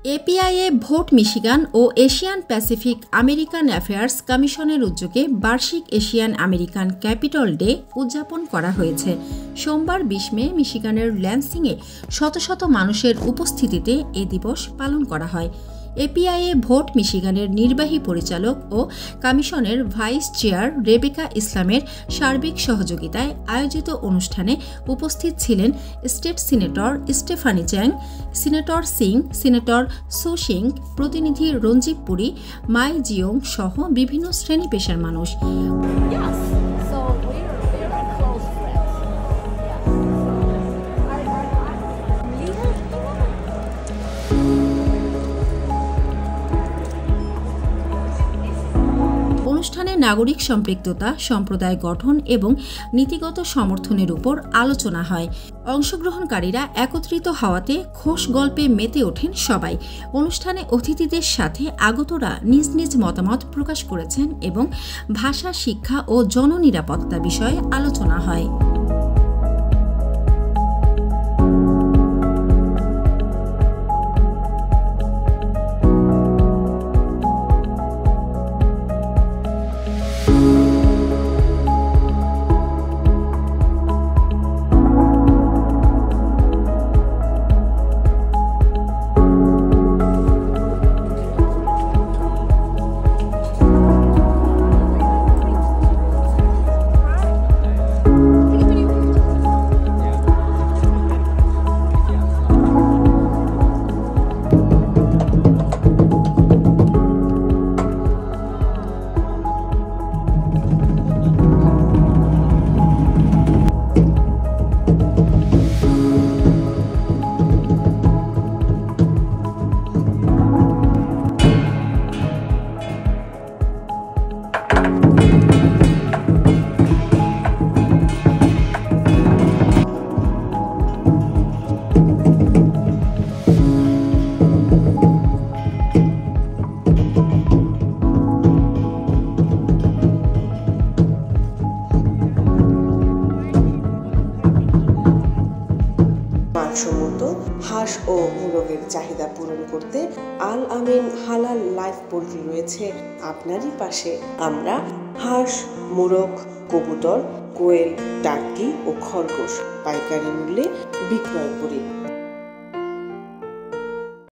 এপিআইএ vote Michigan ও Asian Pacific American affairs কমিশনের উদ্যোগে বার্ষিক এশিয়ান আমেরিকান ক্যাপিটল ডে উদযাপন করা হয়েছে। সোমবার ২০ মে মিশিগানের ল্যান্সিংয়ে শত শত মানুষের উপস্থিতিতে এ দিবস পালন করা হয়। এপিআইএ ভোট মিশিগানের নির্বাহী পরিচালক ও কমিশনের ভাইস চেয়ার রেবেকা ইসলামের সার্বিক সহযোগিতায় আয়োজিত অনুষ্ঠানে উপস্থিত ছিলেন স্টেট সিনেটর স্টেফানি চ্যাং, সিনেটর সিং, সিনেটর সু সিং, প্রতিনিধি রঞ্জিব পুরী, মাই জিওং সহ বিভিন্ন শ্রেণী পেশার মানুষ। অনুষ্ঠানে নাগরিক সম্পৃক্ততা, সম্প্রদায় গঠন এবং নীতিগত সমর্থনের উপর আলোচনা হয়। অংশগ্রহণকারীরা একত্রিত হওয়াতে খোশ গল্পে মেতে ওঠেন সবাই। অনুষ্ঠানে অতিথিদের সাথে আগতরা নিজ নিজ মতামত প্রকাশ করেছেন এবং ভাষা শিক্ষা ও জননিরাপত্তা বিষয়ে আলোচনা হয়। মানসম্মত হাঁস ও মোরগের চাহিদা পূরণ করতে আল আমিন হালাল লাইফ পোল্ট্রি রয়েছে আপনারই পাশে। আমরা হাঁস, মোরগ, কবুতর, কোয়েল, টার্কি ও খরগোশ পাইকারি মূল্যে বিক্রয় করি।